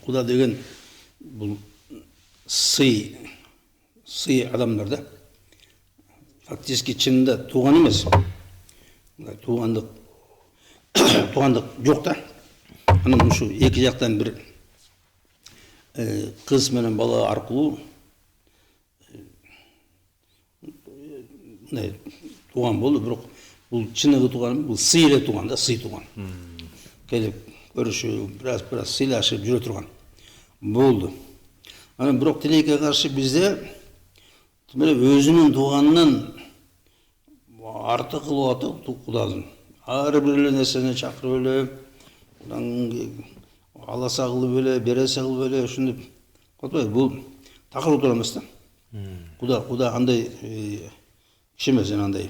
Куда деген бұл сый адамдар да. Фактически чынында туған емес. Туғандық жоқ та. Анан ушу эки жактан бир кыз менен бала аркылуу туған болды, бирок бул чыныгы туган, бул сый эле туган да, сый туган. Келип көрүшүп, бираз сыйлашып жүрө турган. Болду. Анан бирок тилекке каршы бизде өзүнүн туганынан артык кылып атып Кудадын. Ар бир эле нерсени чакырып эле, аласа кылып эле, бересе кылып эле, ушинтип кылбайбы? Бул такыр туура эмес да. Куда андай киши эмес, андай.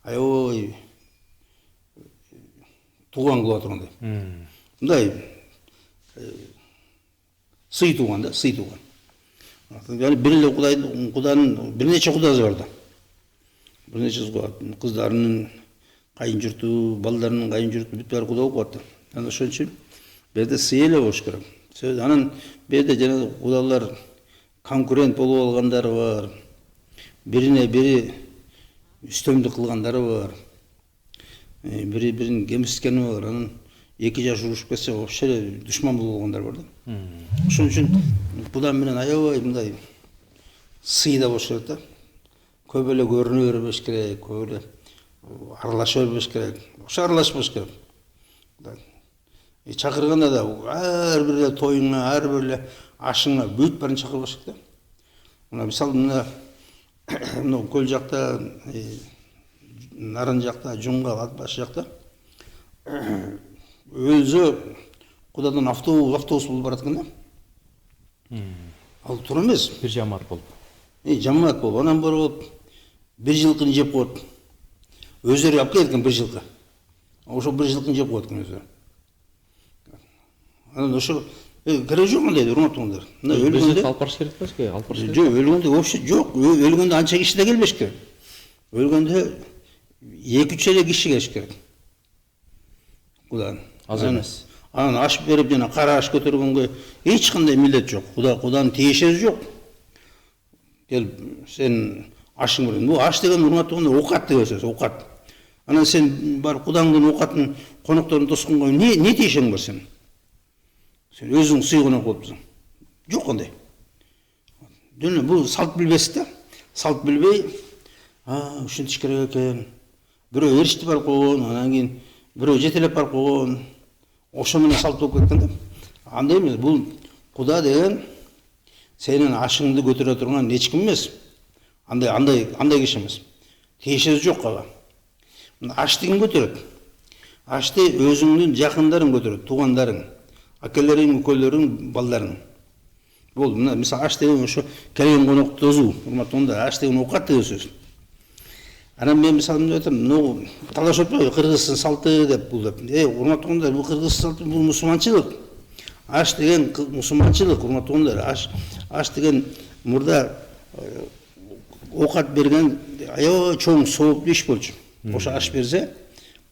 Аябай туган кылып атыргандай. Мындай сый туган да, сый туган. Yani bir эле Куданын бир нече Кудасы бар да. Бир нече кыздарынын кайын журту, балдарынын кайын журту бүт баары Куда болуп калат да. Анан ошон үчүн берде сый эле болуш керек. Анан берде жана Кудалар конкурент болуп алгандары бар. Бирине бири үстөмдүк кылгандары бар. Бири-бирин кемситкени бар. Анан эки жаш урушуп кетсе, вообще душман болуп алгандар бар да. Ошон үчүн Кудан менен аябай мындай сыйда болуш керек да. Көп эле көрүнө бербеш керек, көп эле аралаша бербеш керек. Ошо аралашпаш керек. Чакырганда да ар бир эле тоюңа, ар бир эле ашыңа бүт баарын чакырбаш керек да. Мына мисалы мына көл жакта, Нарын жакта, Жумга, Атбаш жакта өзү Кудадан автобус болуп барат экен да. Ал туура эмес. Бир жамаат болуп. Жамаат болуп, анан барып бир жылкыны жеп коет. Өздөрү алып келет экен бир жылкы. Ошо бир жылкыны жеп коет экен өзү. Анан ошо кереги жок андай, урматтуулар. Мына өлгөндө алып барыш керек эмеспи? Алып барыш керек. Жок, өлгөндө вообще жок. Өлгөндө анча киши да келбеш керек. Өлгөндө 2-3 эле киши келиш керек. Кудан. Аз эмес. Анан аш берип жана кара аш көтөргөнгө эч кандай милдет жок. Куданын тиешеси жок. Келип сен ашың менен. Бул аш деген урматтуулар оокат деп сөз, оокат. Анан сен барып Кудаңдын оокатын коноктордун тосконго не тиешең бар сен? Сен өзүң сый конок болупсуң. Жок андай. Дөнө бул салт билбес да. Салт билбей, ушинтиш керек экен. Бирөө эрişти барып койгон, анан кийин бирөө жетелеп барып койгон. Ошо менен салт болуп кеткен да. Андай эмес, бул Куда деген сенин ашыңды көтөрө турган эч ким эмес. Андай киши эмес. Тиешеси жок ага. Ашты ким көтөрөт? Ашты өзүңдүн жакындарың көтөрөт, туугандарың, акелериң, үкөлөрүң, балдарың. Болду. Мына мисалы аш деген ошо келген конокту тосуу, урматтуулар, аш деген оокат деген сөз. Анан мен мисалы мындай айтам, талашып атпайбы, кыргыздын салты деп бул деп. Урматтуулар, бул кыргыз салты, бул мусулманчылык. Аш деген мусулманчылык, урматтуулар. Аш деген мурда оокат берген аябай чоң сооп иш болчу. Ошо аш берсе,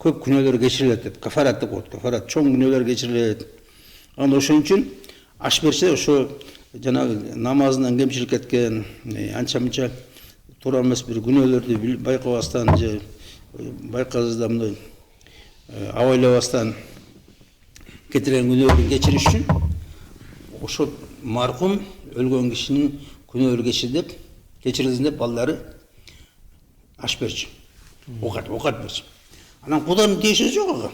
көп күнөөлөр кечирилет деп, кафарат деп коет. Кафарат чоң күнөөлөр кечирилет. Анан ошон үчүн аш берсе, ошо жанагы намазынан кемчилик кеткен, анча-мынча туура эмес бир күнөөлөрдү байкабастан же байкасызда мындай абайлабастан кетирген күнөөлөрдү кечириш үчүн ошо маркум өлгөн кишинин күнөөлөрү кечирилсин деп балдары аш берчү. Оокат берчү. Анан Куданын тиешеси жок ага.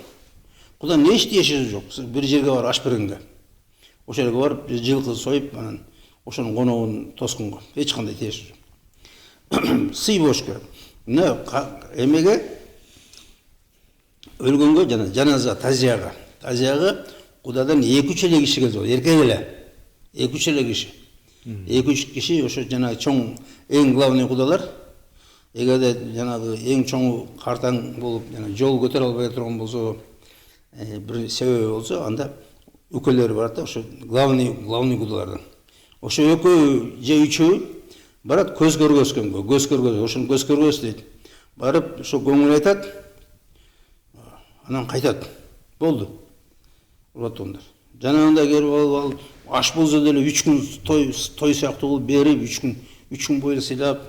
Куданын эч тиешеси жок. Бир жерге барып аш бергенге. Ошол жерге барып жылкы союп, анан ошонун коногун тосконго эч кандай тиешеси жок. Сый болуш керек. Мына эмеге өлгөнгө жана жаназа тазияга Кудадан 2-3 эле киши келди, эркек эле. 2-3 эле киши. 2-3 киши ошо жана чоң эң главный Кудалар. Эгерде жанагы эң чоңу картаң болуп, жана жол көтөрө албай турган болсо, бир себеби болсо, анда үкөлөр бар да, ошо главный Кудалардан. Ошо экөө же үчөө барат көз көргөзгөнгө, ошону көз көргөз дейт. Барып, ошо көңүл айтат, анан кайтат. Болду. Урматтуулар. Жанагында келип ал аш болсо деле 3 күн той сыяктуу кылып берип, 3 күн бою сыйлап,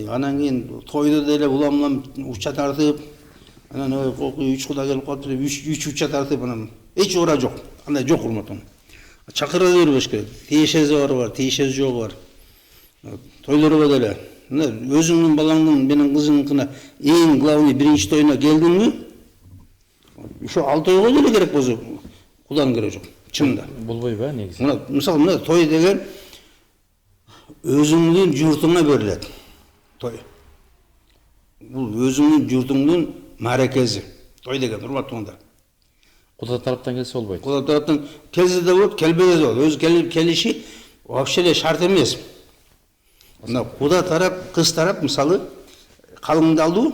анан кийин тойдо деле улам уча тартып, анан 3 куда келип калып, 3 уча тартып, анан эч ора жок. Андай жок урматым. Чакыра бербеш керек. Тиешеси бар, тиешеси жогу бар. Тойлорго деле. Мына өзүңдүн балаңдын менен кызыңдыкына эң главный биринчи тоюна келдиңби? Ошо ал тойго деле керек болсо куданын кереги жок. Чынында. Болбойбу, негизи. Мына мисалы мына той деген өзүңдүн журтуңа берилет. Той. Бул өзүңдүн журтуңдун мааракеси. Той деген урматтуулар. Куда тараптан келсе болбойт. Куда тараптан келсе да болот, келбесе да болот. Өзү келиши вообще эле шарт эмес. Мына куда тарап, кыз тарап, мисалы калыңды алдуу.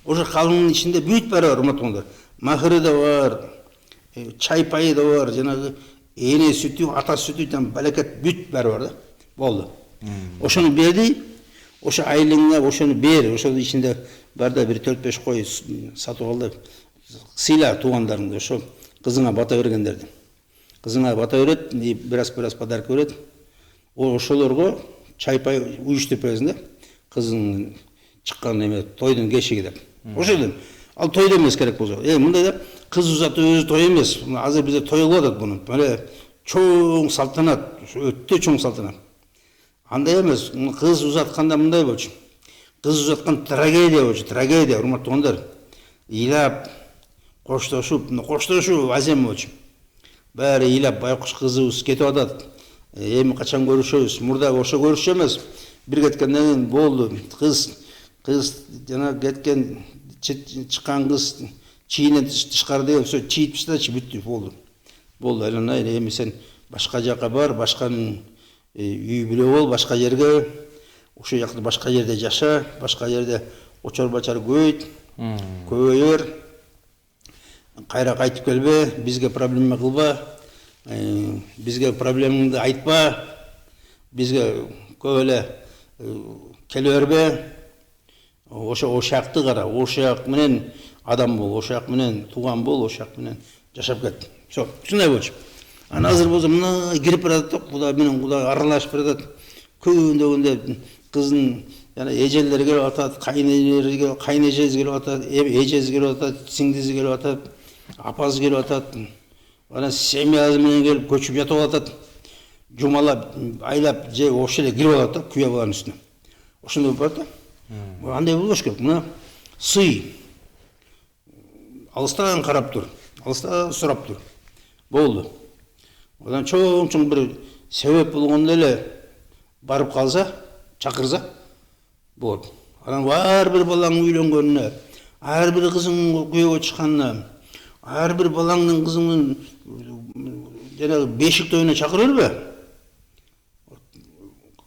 Ошо калыңдын ичинде бүт баары бар, урматтуулар. Махыры да бар, чай пайы да бар, жанагы эне сүтү, ата сүтү, там балекет бүт баары бар да. Болду. Ошону берди, ошо айлыңа ошону бер, ошонун ичинде бар да бир 4-5 кой сатып ал деп сыйла туугандарыңды, ошо кызыңа бата бергендерди. Кызыңа бата берет, бираз подарок берет. Ошолорго чай пай уюштуруп бересиң да, кызың чыккан эме тойдун кешиги деп. Ошодон ал тойдо эмес керек болсо. Мындай да кыз узатуу өзү той эмес. Азыр бизде той кылып атат буну. Мына чоң салтанат, өтө чоң салтанат. Андай эмес, кыз узатканда мындай болчу. Кыз узаткан трагедия болчу, трагедия, урматтуулар. Ыйлап, коштошуп азем болчу. Баары ыйлап, байкуш кызыбыз кетип атат. Эми качан көрүшөбүз? Мурда ошо көрүшчү эмес. Бир кеткенден кийин болду. Кыз жана кеткен чыккан кыз чийинен тышкары деген сөз чийип таштачы бүттү, болду. Болду, айланай, эми сен башка жакка бар, башканын үй бүлө бол, башка жерге, ошо жакта башка жерде жаша, башка жерде очор-бачар көбөйөр. Кайра кайтып келбе, бизге проблема кылба, бизге проблемаңды айтпа, бизге көп эле келе бербе. Ошо ошакты кара, ошак менен адам бол, ошак менен тууган бол, ошак менен жашап кет. Всё, ушундай болчу. Анан азыр болсо мына кирип баратат, куда менен куда аралашып баратат. Күндөгүндө кыздын жана эжелери келип атат, кайнэжеси келип атат, эжеси келип атат, сиңдиси келип атат, апасы келип атат. Анан семьясы менен келип көчүп жатып атат. Жумалап, айлап, же ошо эле кирип алат да, күйөө баланын үстүнө. Ошондой болуп атат. Андай болбош керек. Мына сый. Алыстан карап тур, алыстан сурап тур. Болду. Одан чоң бир себеп болгондо эле барып калса, чакырса болот. Анан ар бир балаң үйлөнгөнүнө, ар бир кызың күйөөгө чыкканына, ар бир балаңдын кызыңдын жанагы бешик тоюна чакыра бербе.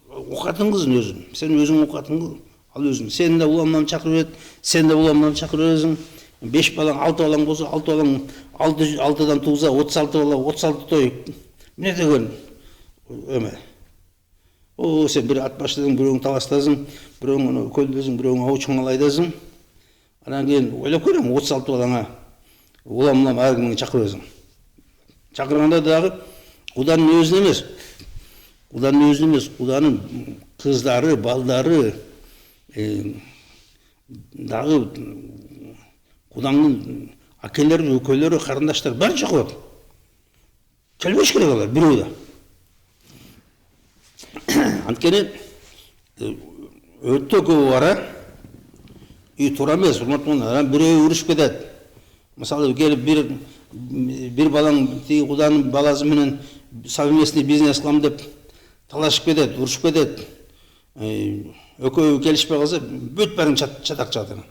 Окатын кызын өзүн. Сен өзүң окатын кыл. Ал өзүң. Сен да уламдан чакырып берет, сен да уламдан чакырып бересиң. 5 балаң, 6 балаң болсо, 6 балаң 6-дан тугса 36 бала, 36 той. Эмне деген эме. Сен бир ат баштадың, бирөөң таластасың, бирөөң көлдөсүң, бирөөң аучуңа айдасың. Анан кийин ойлоп көрөм, 36 балаңа улам ар кимди чакырып бересиң. Чакырганда дагы куданын өзүн эмес. Куданын кыздары, балдары, дагы кудаңдын акелери, өкөлөрү, карындаштары баары чакырат. Келбеш керек алар бирөө да. Анткени өтө көп бара үй туура эмес, урматтуулар, бирөө урушуп кетет. Мисалы келип бир балаң тиги куданын баласы менен совместный бизнес кылам деп талашып кетет, урушуп кетет. Экөө келишпей калса бүт баарын чатак чатыр.